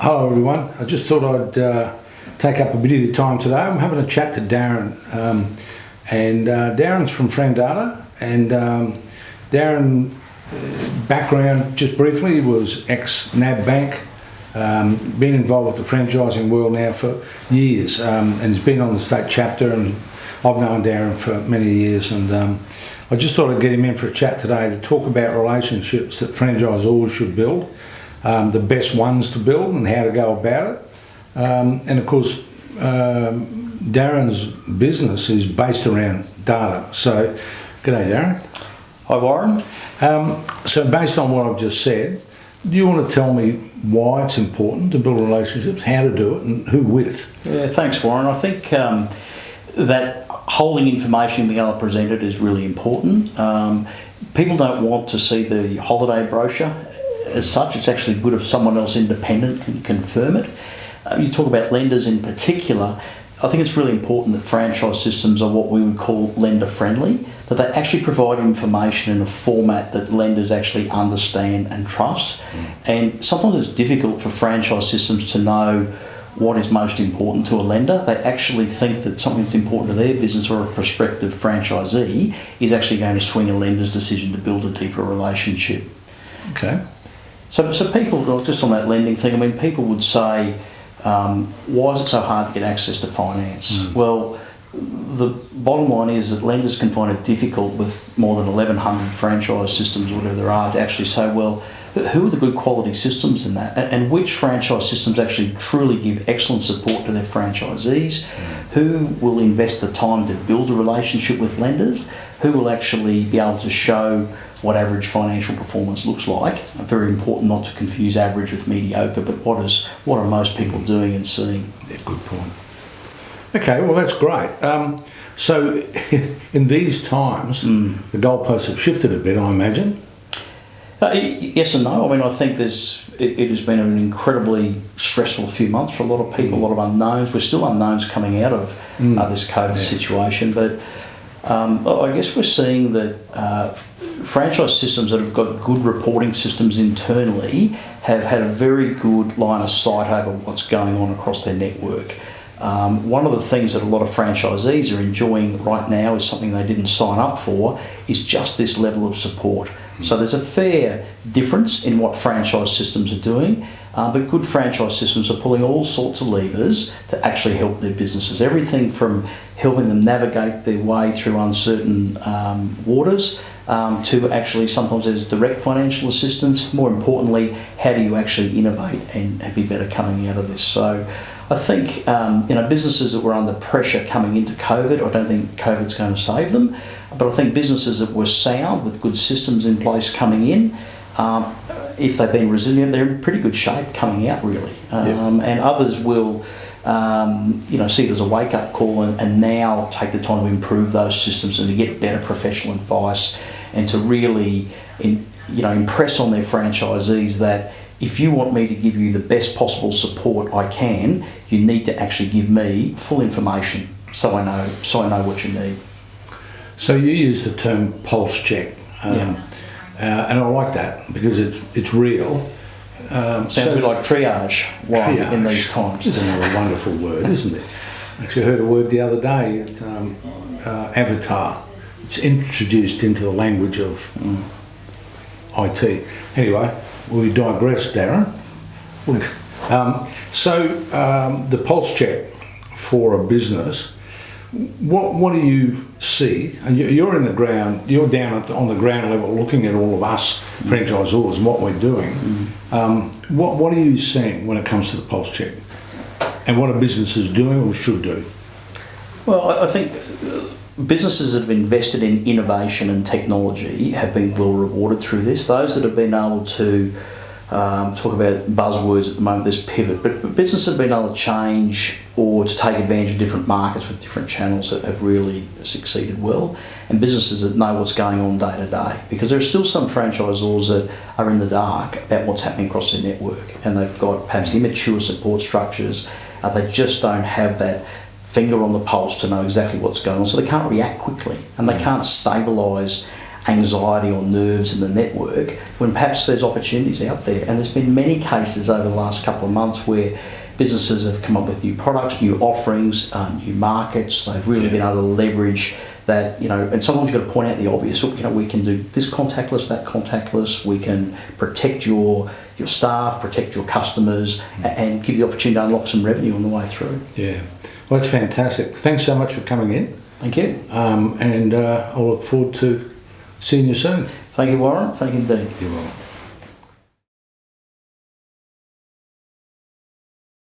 Hello everyone. I just thought I'd take up a bit of your time today. I'm having a chat to Darryn, and Darryn's from FranData, and Darryn, background just briefly, was ex-NAB Bank, been involved with the franchising world now for years, and has been on the state chapter, and I've known Darryn for many years, and I just thought I'd get him in for a chat today to talk about relationships that franchisors should build, the best ones to build and how to go about it. And of course, Darryn's business is based around data. So, g'day Darryn. Hi Warren. So based on what I've just said, do you want to tell me why it's important to build relationships, how to do it, and who with? Yeah, thanks Warren. I think that holding information and being able to present it is really important. People don't want to see the holiday brochure as such. It's actually good if someone else independent can confirm it. You talk about lenders in particular. I think it's really important that franchise systems are what we would call lender friendly, that they actually provide information in a format that lenders actually understand and trust. And sometimes it's difficult for franchise systems to know what is most important to a lender. They actually think that something that's important to their business or a prospective franchisee is actually going to swing a lender's decision to build a deeper relationship. Okay. So people, just on that lending thing, I mean, people would say, why is it so hard to get access to finance? Well, the bottom line is that lenders can find it difficult with more than 1,100 franchise systems or whatever there are to actually say, well, who are the good quality systems in that? And which franchise systems actually truly give excellent support to their franchisees? Who will invest the time to build a relationship with lenders? Who will actually be able to show what average financial performance looks like? Very important not to confuse average with mediocre, but what are most people doing and seeing? Yeah, good point. Okay, well that's great. So in these times, the goalposts have shifted a bit, I imagine. Yes and no. I mean, I think it has been an incredibly stressful few months for a lot of people, a lot of unknowns. We're still unknowns coming out of this COVID situation, but I guess we're seeing that franchise systems that have got good reporting systems internally have had a very good line of sight over what's going on across their network. One of the things that a lot of franchisees are enjoying right now is something they didn't sign up for, is just this level of support. So there's a fair difference in what franchise systems are doing, but good franchise systems are pulling all sorts of levers to actually help their businesses. Everything from helping them navigate their way through uncertain waters to actually sometimes there's direct financial assistance. More importantly, how do you actually innovate and be better coming out of this? So I think businesses that were under pressure coming into COVID, I don't think COVID's going to save them, but I think businesses that were sound with good systems in place coming in, if they've been resilient, they're in pretty good shape coming out really. And others will see it as a wake-up call and now take the time to improve those systems and to get better professional advice and to really impress on their franchisees that if you want me to give you the best possible support I can, you need to actually give me full information so I know what you need. So you use the term pulse check, and I like that because it's real. Sounds a bit like triage in ththese times. It's another wonderful word, isn't it? Actually, I heard a word the other day, avatar. It's introduced into the language of IT. Anyway, we digress, Darryn. So the pulse check for a business, what do you see? And you're in the ground, you're down on the ground level looking at all of us franchisors and what we're doing. What are you seeing when it comes to the pulse check? And what are businesses doing or should do? Well, I think businesses that have invested in innovation and technology have been well rewarded through this. Those that have been able to talk about buzzwords at the moment, there's pivot, but businesses have been able to change or to take advantage of different markets with different channels that have really succeeded well, and businesses that know what's going on day to day, because there are still some franchisors that are in the dark about what's happening across their network, and they've got perhaps immature support structures. They just don't have that finger on the pulse to know exactly what's going on, so they can't react quickly and they can't stabilise anxiety or nerves in the network, when perhaps there's opportunities out there. And there's been many cases over the last couple of months where businesses have come up with new products, new offerings, new markets. They've really been able to leverage that, and sometimes you've got to point out the obvious. We can do this contactless, that contactless. We can protect your staff, protect your customers, and give the opportunity to unlock some revenue on the way through. Yeah, well, that's fantastic. Thanks so much for coming in. Thank you. And I'll look forward to seeing you soon. Thank you, Warren. Thank you indeed. You're welcome.